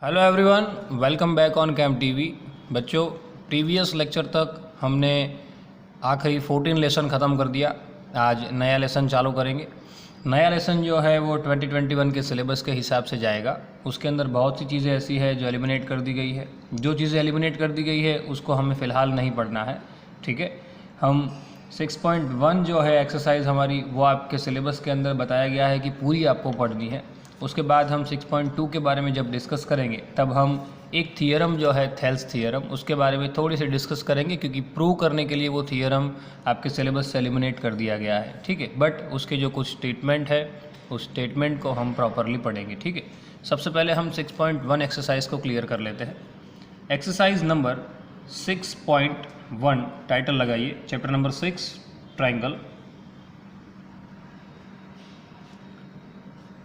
Hello everyone, welcome back on cam TV. बच्चों, previous lecture तक हमने आखिरी 14 लेसन ख़त्म कर दिया। आज नया लेसन चालू करेंगे। नया लेसन जो है वो 2021 के सिलेबस के हिसाब से जाएगा। उसके अंदर बहुत सी चीज़ें ऐसी है जो एलिमिनेट कर दी गई है। जो चीज़ें एलिमिनेट कर दी गई है उसको हमें फ़िलहाल नहीं पढ़ना है, ठीक है। हम 6.1 जो है एक्सरसाइज हमारी, वो आपके सिलेबस के अंदर बताया गया है कि पूरी आपको पढ़नी है। उसके बाद हम 6.2 के बारे में जब डिस्कस करेंगे तब हम एक थियरम जो है थेल्स थियरम, उसके बारे में थोड़ी सी डिस्कस करेंगे, क्योंकि प्रूव करने के लिए वो थियरम आपके सिलेबस से एलिमिनेट कर दिया गया है, ठीक है। बट उसके जो कुछ स्टेटमेंट है उस स्टेटमेंट को हम प्रॉपरली पढ़ेंगे, ठीक है। सबसे पहले हम 6.1 एक्सरसाइज को क्लियर कर लेते हैं। एक्सरसाइज नंबर 6.1, टाइटल लगाइए, चैप्टर नंबर 6 ट्राइंगल।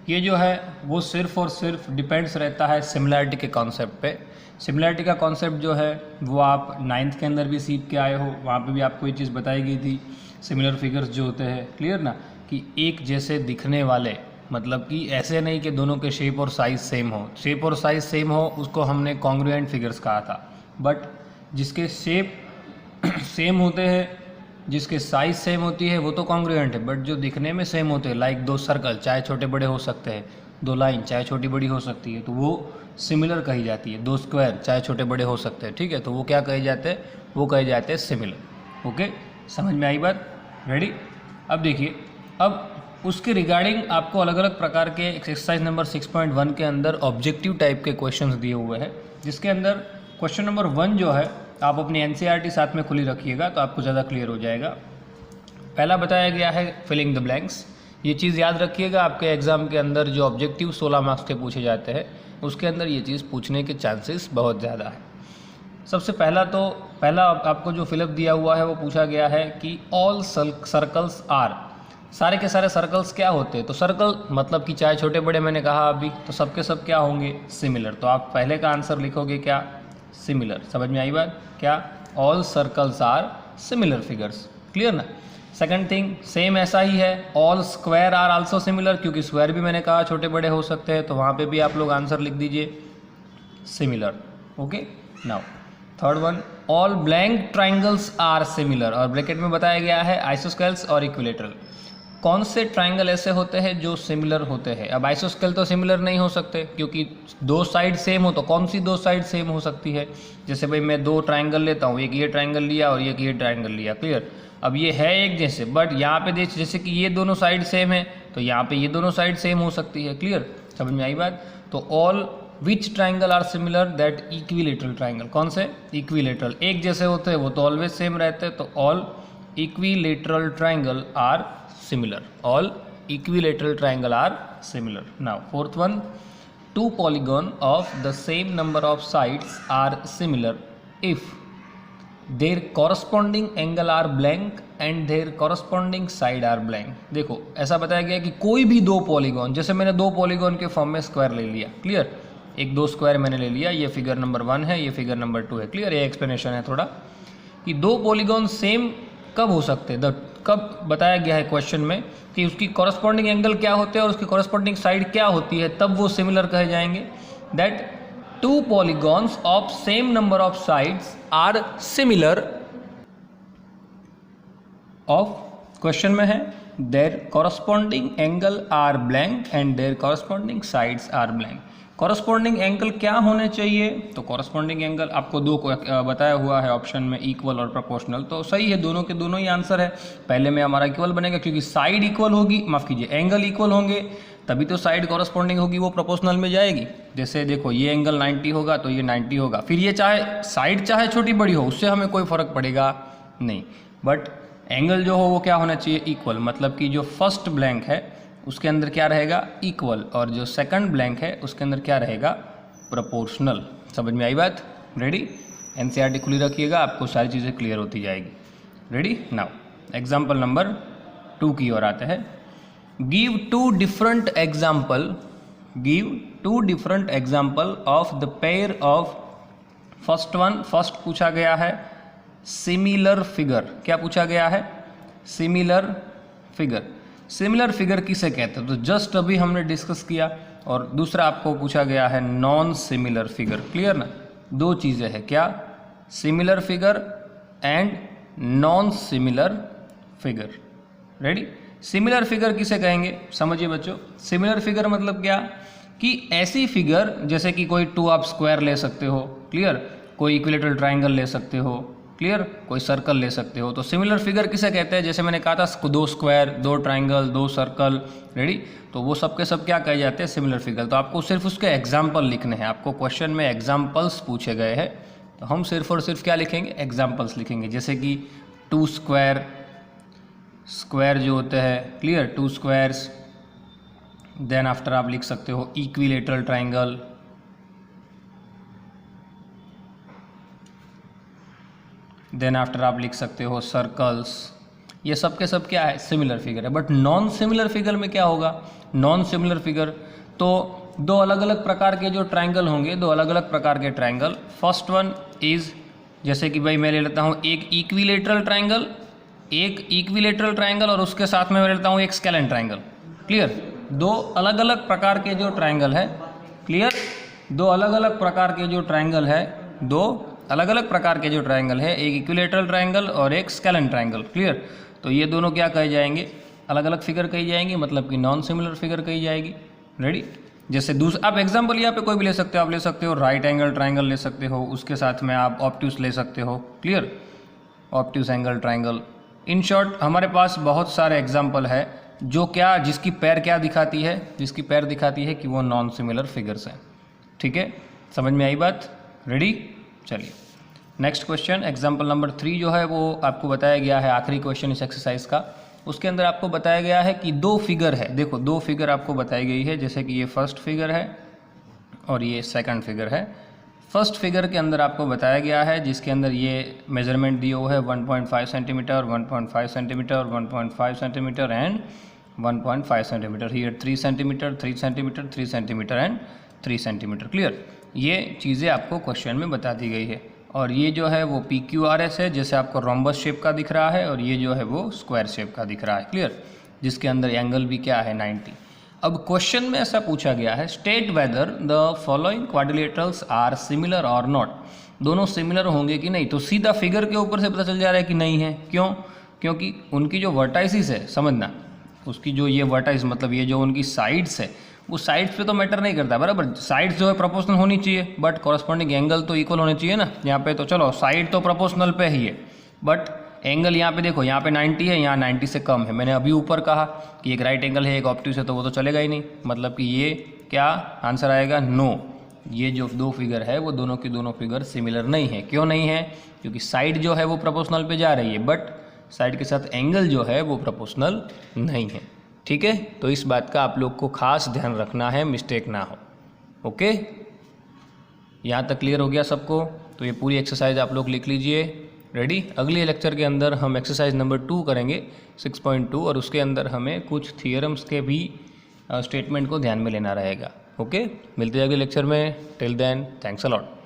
ये जो है वो सिर्फ और सिर्फ डिपेंड्स रहता है सिमिलैरिटी के कॉन्सेप्ट पे। सिमिलैरिटी का कॉन्सेप्ट जो है वो आप 9th के अंदर भी सीख के आए हो, वहाँ पे भी आपको ये चीज़ बताई गई थी। सिमिलर फिगर्स जो होते हैं, क्लियर ना, कि एक जैसे दिखने वाले, मतलब कि ऐसे नहीं कि दोनों के शेप और साइज़ सेम हो। शेप और साइज़ सेम हो उसको हमने कॉन्ग्रुएंट फिगर्स कहा था। बट जिसके शेप सेम होते हैं, जिसके साइज़ सेम होती है, वो तो कॉन्ग्रुएंट है। बट जो दिखने में सेम होते हैं, लाइक दो सर्कल चाहे छोटे बड़े हो सकते हैं, दो लाइन चाहे छोटी बड़ी हो सकती है, तो वो सिमिलर कही जाती है। दो स्क्वायर चाहे छोटे बड़े हो सकते हैं, ठीक है, तो वो क्या कहे जाते हैं, वो कहे जाते हैं सिमिलर। ओके, समझ में आई बात? रेडी? अब देखिए, अब उसके रिगार्डिंग आपको अलग अलग प्रकार के एक्सरसाइज नंबर 6.1 के अंदर ऑब्जेक्टिव टाइप के क्वेश्चंस दिए हुए हैं, जिसके अंदर क्वेश्चन नंबर 1 जो है आप अपनी एनसीईआरटी साथ में खुली रखिएगा तो आपको ज़्यादा क्लियर हो जाएगा। पहला बताया गया है फिलिंग द ब्लैंक्स। ये चीज़ याद रखिएगा, आपके एग्ज़ाम के अंदर जो ऑब्जेक्टिव 16 मार्क्स के पूछे जाते हैं उसके अंदर ये चीज़ पूछने के चांसेस बहुत ज़्यादा है। सबसे पहला आपको जो फिलअप दिया हुआ है वो पूछा गया है कि ऑल सर्कल्स आर, सारे के सारे सर्कल्स क्या होते हैं। तो सर्कल मतलब कि चाहे छोटे बड़े, मैंने कहा अभी, तो सबके सब क्या होंगे, सिमिलर। तो आप पहले का आंसर लिखोगे क्या, सिमिलर। समझ में आई बात? क्या, all circles are similar figures, clear ना। सेकंड थिंग, सेम ऐसा ही है, all square are also similar, क्योंकि स्क्वायर भी मैंने कहा छोटे बड़े हो सकते हैं, तो वहाँ पे भी आप लोग आंसर लिख दीजिए similar. Okay, now third one, all blank triangles are similar, और ब्रैकेट में बताया गया है आइसोस्केल्स और इक्विलेटरल। कौन से ट्राइंगल ऐसे होते हैं जो सिमिलर होते हैं। अब आइसोस्केल तो सिमिलर नहीं हो सकते, क्योंकि दो साइड सेम हो, तो कौन सी दो साइड सेम हो सकती है। जैसे भाई मैं दो ट्राइंगल लेता हूँ, एक ये ट्राइंगल लिया और एक ये ट्राइंगल लिया, क्लियर। अब ये है एक जैसे, बट यहाँ पे देख, जैसे कि ये दोनों साइड सेम है तो यहाँ पे ये दोनों साइड सेम हो सकती है, क्लियर। समझ में आई बात? तो all which triangle are similar, that equilateral triangle. कौन से, इक्विलेटरल, एक जैसे होते हैं वो तो ऑलवेज सेम रहते हैं, तो all equilateral triangle are similar. All equilateral triangle are similar. Now fourth one, two polygon of the same number of sides are similar if their corresponding angle are blank and their corresponding side are blank. देखो, ऐसा बताया गया कि कोई भी दो polygon, जैसे मैंने दो पॉलीगॉन के फॉर्म में स्क्वायर ले लिया, क्लियर, एक दो स्क्वायर मैंने ले लिया, ये फिगर नंबर 1 है, ये फिगर नंबर 2 है, क्लियर। ये एक्सप्लेनेशन है थोड़ा, कि दो पॉलीगॉन सेम कब हो सकते हैं, कब बताया गया है क्वेश्चन में कि उसकी कॉरस्पॉन्डिंग एंगल क्या होते हैं और उसकी कॉरस्पॉन्डिंग साइड क्या होती है, तब वो सिमिलर कहे जाएंगे। That two polygons of same number of sides are similar of, question में है, their corresponding angle are blank and their corresponding sides are blank. Corresponding angle क्या होने चाहिए, तो कॉरस्पॉन्डिंग एंगल आपको दो बताया हुआ है ऑप्शन में, इक्वल और प्रोपोर्शनल, तो सही है, दोनों के दोनों ही आंसर है। पहले में हमारा इक्वल बनेगा, क्योंकि साइड इक्वल होगी, माफ़ कीजिए, एंगल इक्वल होंगे तभी तो साइड कॉरस्पॉन्डिंग होगी, वो प्रोपोर्शनल में जाएगी। जैसे देखो, ये एंगल 90 होगा तो ये 90 होगा, फिर ये चाहे साइड चाहे छोटी बड़ी हो, उससे हमें कोई फ़र्क पड़ेगा नहीं, बट एंगल जो हो वो क्या होना चाहिए, इक्वल। मतलब कि जो फर्स्ट ब्लैंक है उसके अंदर क्या रहेगा, इक्वल, और जो सेकंड ब्लैंक है उसके अंदर क्या रहेगा, प्रोपोर्शनल। समझ में आई बात? रेडी? एनसीईआरटी खुली रखिएगा, आपको सारी चीज़ें क्लियर होती जाएगी। रेडी? नाउ एग्जाम्पल नंबर 2 की ओर आते हैं। Give two different example of the pair of, first one, first पूछा गया है सिमिलर फिगर। क्या पूछा गया है, सिमिलर फिगर। सिमिलर फिगर किसे कहते हैं, तो जस्ट अभी हमने डिस्कस किया और दूसरा आपको पूछा गया है नॉन सिमिलर फिगर। क्लियर ना, दो चीज़ें हैं, क्या, similar figure and non similar figure. Ready, similar figure किसे कहेंगे, समझिए बच्चों। सिमिलर फिगर मतलब क्या, कि ऐसी फिगर जैसे कि कोई 2 आप स्क्वायर ले सकते हो, क्लियर, कोई इक्विलेटरल ट्राइंगल ले सकते हो, क्लियर, कोई सर्कल ले सकते हो। तो सिमिलर फिगर किसे कहते हैं, जैसे मैंने कहा था 2 स्क्वायर, 2 ट्राइंगल, 2 सर्कल, रेडी, तो वो सब के सब क्या कहे जाते हैं, सिमिलर फिगर। तो आपको सिर्फ उसके एग्जाम्पल लिखने हैं, आपको क्वेश्चन में एग्जाम्पल्स पूछे गए हैं, तो हम सिर्फ और सिर्फ क्या लिखेंगे, एग्जाम्पल्स लिखेंगे। जैसे कि 2 स्क्वायर, स्क्वायर जो होते हैं, क्लियर, 2 स्क्वायर्स, देन आफ्टर आप लिख सकते हो इक्विलेटरल ट्राइंगल, देन आफ्टर आप लिख सकते हो सर्कल्स। ये सब के सब क्या है, सिमिलर फिगर है। बट नॉन सिमिलर फिगर में क्या होगा, नॉन सिमिलर फिगर तो दो अलग अलग प्रकार के जो ट्राइंगल होंगे, दो अलग अलग प्रकार के ट्राइंगल। फर्स्ट वन इज, जैसे कि भाई मैं ले लेता हूँ एक इक्विलेटरल ट्राइंगल, एक इक्विलेटरल ट्राइंगल और उसके साथ में मैं लेता हूँ एक स्केलेन ट्राइंगल। क्लियर, दो अलग अलग प्रकार के जो ट्राइंगल है, क्लियर, दो अलग अलग प्रकार के जो ट्राइंगल है, दो अलग अलग प्रकार के जो ट्राइंगल है, एक इक्विलेटरल ट्राइंगल और एक स्केलेन ट्राइंगल। क्लियर, तो ये दोनों क्या कहे जाएंगे, अलग अलग फिगर कही जाएंगी, मतलब कि नॉन सिमिलर फिगर कही जाएगी। रेडी, जैसे दूसरा आप एग्जांपल यहाँ पे कोई भी ले सकते हो, आप ले सकते हो राइट एंगल ट्राइंगल ले सकते हो, उसके साथ में आप ऑब्ट्यूस ले सकते हो, clear, obtuse angle triangle. In short हमारे पास बहुत सारे एग्जाम्पल है जो क्या, जिसकी पैर क्या दिखाती है, जिसकी पैर दिखाती है कि वो नॉन सिमिलर फिगर्स हैं। ठीक है, समझ में आई बात। रेडी, चलिए नेक्स्ट क्वेश्चन, एग्जाम्पल नंबर 3 जो है वो आपको बताया गया है, आखिरी क्वेश्चन इस एक्सरसाइज का। उसके अंदर आपको बताया गया है कि 2 फिगर है, देखो 2 फिगर आपको बताई गई है, जैसे कि ये फर्स्ट फिगर है और ये सेकंड फिगर है। फर्स्ट फिगर के अंदर आपको बताया गया है, जिसके अंदर ये मेजरमेंट दिए हुए है 1.5 centimetre, 1.5 centimetre, 1.5 centimetre and 1.5 centimetre. Here 3 centimetre, 3 centimetre, 3 centimetre and 3 centimetre. Clear, ये चीज़ें आपको क्वेश्चन में बता दी गई है। और ये जो है वो PQRS है, जैसे आपको रोम्बस शेप का दिख रहा है, और ये जो है वो स्क्वायर शेप का दिख रहा है। क्लियर, जिसके अंदर एंगल भी क्या है, 90। अब क्वेश्चन में ऐसा पूछा गया है, state whether the following quadrilaterals are similar और नॉट, दोनों सिमिलर होंगे कि नहीं। तो सीधा फिगर के ऊपर से पता चल जा रहा है कि नहीं है। क्यों, क्योंकि उनकी जो वर्टाइसिस है, समझना, उसकी जो ये वर्टाइस मतलब ये जो उनकी साइड्स है, वो साइड्स पे तो मैटर नहीं करता, बराबर। साइड्स जो है प्रोपोर्शनल होनी चाहिए, बट कॉरस्पॉन्डिंग एंगल तो इक्वल होने चाहिए ना। यहाँ पे तो चलो साइड तो प्रोपोर्शनल पे ही है, बट एंगल यहाँ पे देखो, यहाँ पे 90 है, यहाँ 90 से कम है। मैंने अभी ऊपर कहा कि एक राइट एंगल है, एक ऑब्ट्यूस है, तो वो तो चलेगा ही नहीं, मतलब कि ये क्या आंसर आएगा, नो। ये जो 2 फिगर है वो दोनों की दोनों फिगर सिमिलर नहीं है। क्यों नहीं है, क्योंकि साइड जो है वो प्रोपोर्शनल पे जा रही है, बट साइड के साथ एंगल जो है वो प्रोपोर्शनल नहीं है। ठीक है, तो इस बात का आप लोग को खास ध्यान रखना है, मिस्टेक ना हो। ओके, यहाँ तक क्लियर हो गया सबको। तो ये पूरी एक्सरसाइज आप लोग लिख लीजिए। रेडी, अगले लेक्चर के अंदर हम एक्सरसाइज नंबर 2 करेंगे 6.2, और उसके अंदर हमें कुछ थियरम्स के भी स्टेटमेंट को ध्यान में लेना रहेगा। ओके, मिलते हैं अगले लेक्चर में। Till then, thanks a lot.